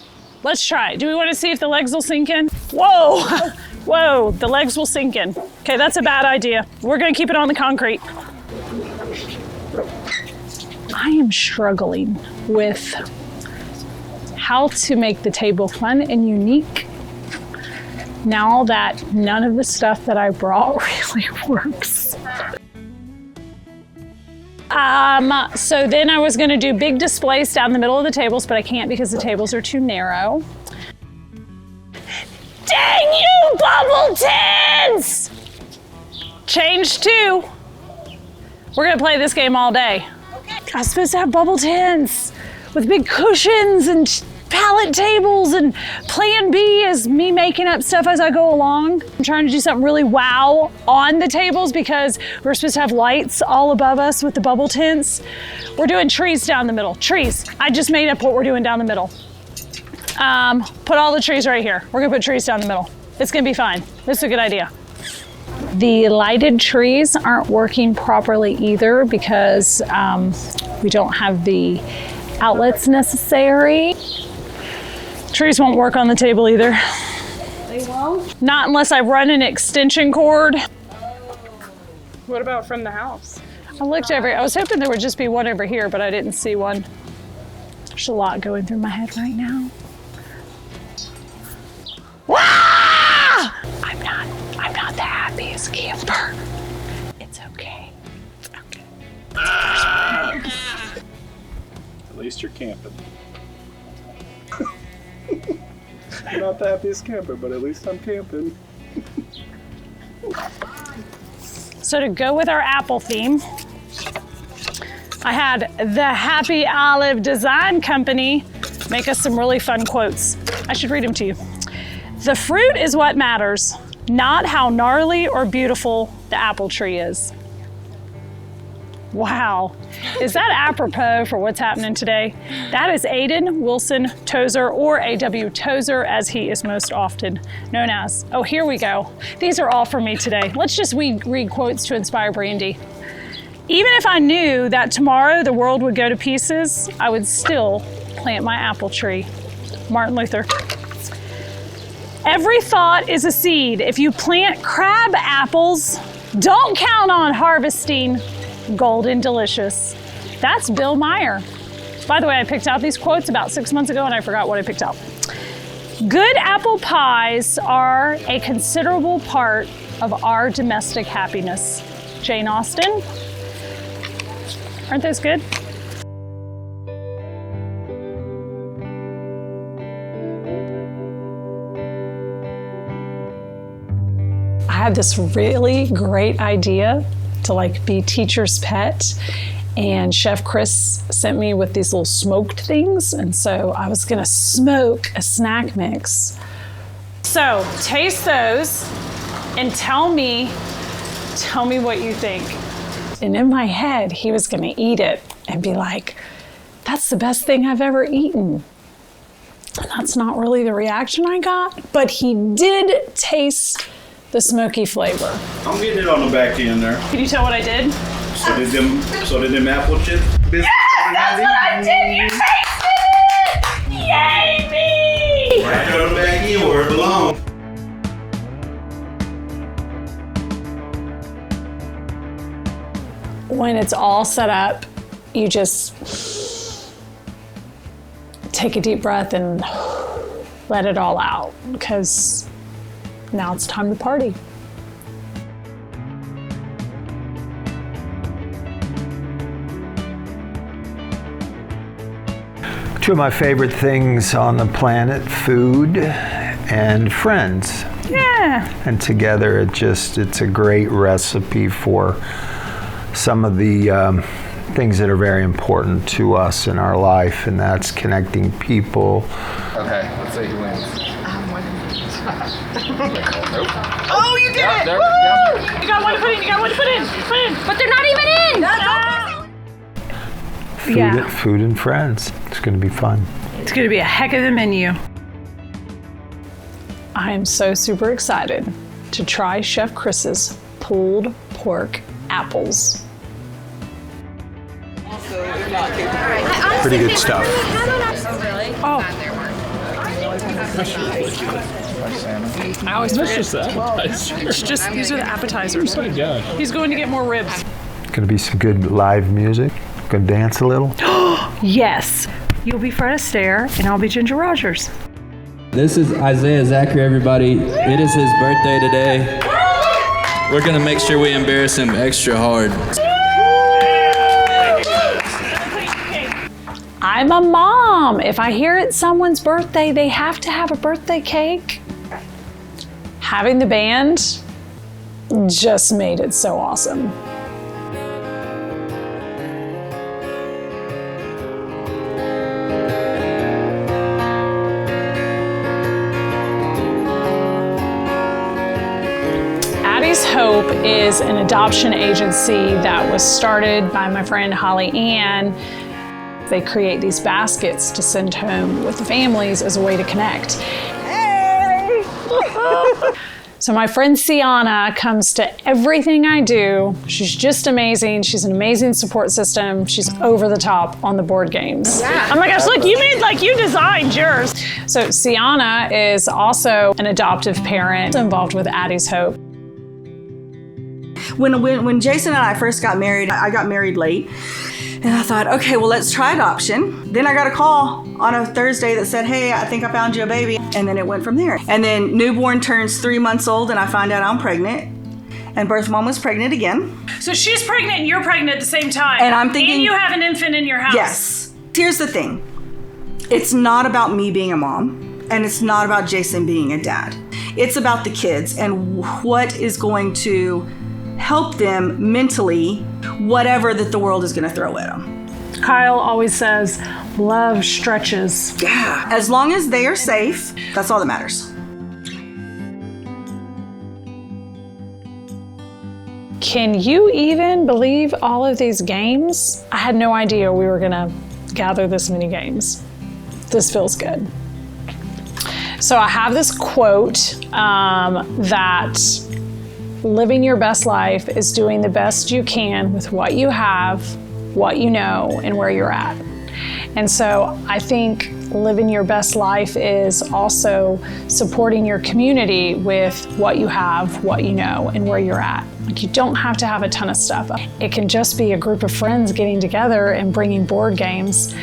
S: Let's try it. Do we want to see if the legs will sink in? Whoa, whoa, the legs will sink in. Okay, that's a bad idea. We're gonna keep it on the concrete. I am struggling with how to make the table fun and unique now that none of the stuff that I brought really works. So then I was gonna do big displays down the middle of the tables, but I can't because the tables are too narrow. Dang you, bubble tents! Change 2. We're gonna play this game all day. I was supposed to have bubble tents with big cushions and pallet tables, and plan B is me making up stuff as I go along. I'm trying to do something really wow on the tables because we're supposed to have lights all above us with the bubble tents. We're doing trees down the middle. Trees. I just made up what we're doing down the middle. Put all the trees right here. We're gonna put trees down the middle. It's gonna be fine. This is a good idea. The lighted trees aren't working properly either because we don't have the outlets necessary. Trees won't work on the table either.
I: They won't?
S: Not unless I run an extension cord.
I: What about from the house?
S: I looked I was hoping there would just be one over here, but I didn't see one. There's a lot going through my head right now. Wah! I'm not the happiest camper. It's okay. It's okay.
J: At least you're camping.
K: I'm not the happiest camper, but at least I'm camping.
S: So to go with our apple theme, I had the Happy Olive Design Company make us some really fun quotes. I should read them to you. The fruit is what matters, not how gnarly or beautiful the apple tree is. Wow, is that apropos for what's happening today? That is Aiden Wilson Tozer, or A.W. Tozer, as he is most often known as. Oh, here we go. These are all for me today. Let's just read quotes to inspire Brandy. Even if I knew that tomorrow the world would go to pieces, I would still plant my apple tree. Martin Luther. Every thought is a seed. If you plant crab apples, don't count on harvesting golden delicious. That's Bill Meyer. By the way, I picked out these quotes about 6 months ago and I forgot what I picked out. Good apple pies are a considerable part of our domestic happiness. Jane Austen. Aren't those good? I had this really great idea to be teacher's pet, and Chef Chris sent me with these little smoked things, and so I was gonna smoke a snack mix. So taste those and tell me what you think. And in my head, he was gonna eat it and be like, that's the best thing I've ever eaten. And that's not really the reaction I got, but he did taste the smoky flavor.
J: I'm getting it on the back end there.
S: Can you tell what I did?
J: So did them apple chip biscuits?
S: Yeah, that's what I did. You tasted it! Yay me!
J: Right on the back end where it belongs.
S: When it's all set up, you just take a deep breath and let it all out, because now it's time to party.
F: Two of my favorite things on the planet, food and friends.
S: Yeah.
F: And together it's a great recipe for some of the things that are very important to us in our life, and that's connecting people.
T: Okay, let's see who wins.
S: Oh, you did it!
T: There,
S: Woo! You got one to put in, put in. But they're not even in!
F: Food and friends. It's going to be fun.
S: It's going to be a heck of a menu. I am so super excited to try Chef Chris's pulled pork apples.
F: Pretty good stuff.
S: Oh. I always forget. It's just, these are the appetizers. He's going to get more ribs.
F: Going to be some good live music. Going to dance a little.
S: Yes. You'll be Fred Astaire and I'll be Ginger Rogers.
U: This is Isaiah Zachary, everybody. It is his birthday today. We're going to make sure we embarrass him extra hard.
S: I'm a mom. If I hear it's someone's birthday, they have to have a birthday cake. Having the band just made it so awesome. Addie's Hope is an adoption agency that was started by my friend Holly Ann. They create these baskets to send home with the families as a way to connect. Hey! So my friend Sienna comes to everything I do. She's just amazing. She's an amazing support system. She's over the top on the board games. Yeah. Oh my gosh, look, you designed yours. So Sienna is also an adoptive parent involved with Addie's Hope.
E: When Jason and I first got married, I got married late. And I thought, okay, well, let's try adoption. Then I got a call on a Thursday that said, hey, I think I found you a baby. And then it went from there. And then newborn turns 3 months old and I find out I'm pregnant. And birth mom was pregnant again.
S: So she's pregnant and you're pregnant at the same time.
E: And I'm thinking...
S: And you have an infant in your house.
E: Yes. Here's the thing. It's not about me being a mom.
B: And it's not about Jason being a dad. It's about the kids and what is going to help them mentally, whatever that the world is going to throw at them.
C: Kyle always says, love stretches.
B: Yeah. As long as they are safe, that's all that matters.
C: Can you even believe all of these games? I had no idea we were gonna gather this many games. This feels good. So I have this quote that living your best life is doing the best you can with what you have, what you know, and where you're at. And so I think living your best life is also supporting your community with what you have, what you know, and where you're at. Like, you don't have to have a ton of stuff. It can just be a group of friends getting together and bringing board games.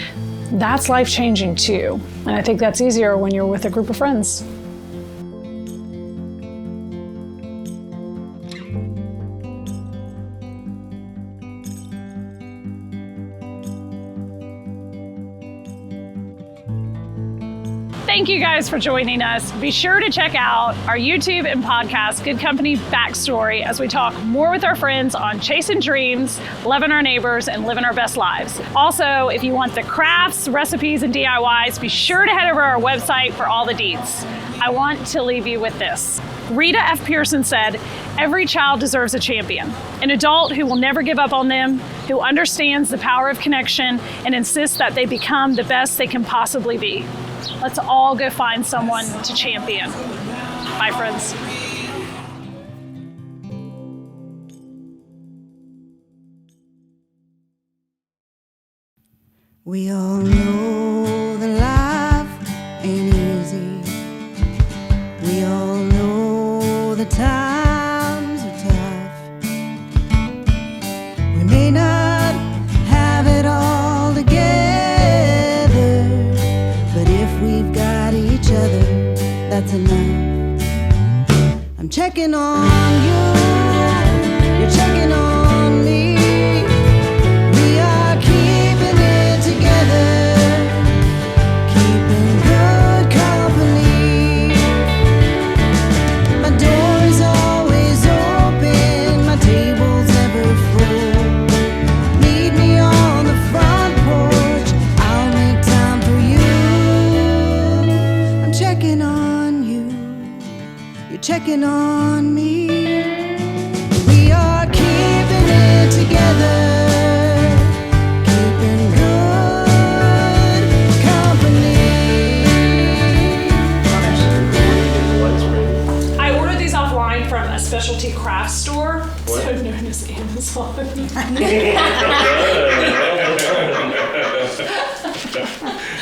C: That's life-changing too. And I think that's easier when you're with a group of friends. Thank you guys for joining us. Be sure to check out our YouTube and podcast, Good Company Backstory, as we talk more with our friends on chasing dreams, loving our neighbors, and living our best lives. Also, if you want the crafts, recipes, and DIYs, be sure to head over to our website for all the deets. I want to leave you with this. Rita F. Pearson said, "Every child deserves a champion, an adult who will never give up on them, who understands the power of connection and insists that they become the best they can possibly be." Let's all go find someone to champion. Bye, friends.
V: We all know that life ain't easy. We all know the times are tough. We may not have it all together, but if we've got each other, that's enough. I'm checking on you, you're checking on me. We are keeping it together, keeping good company. My door's always open, my table's never full. Meet me on the front porch, I'll make time for you. I'm checking on you, you're checking on me. We are keeping it together, keeping good company.
C: I ordered these offline from a specialty craft store, so known as Amazon.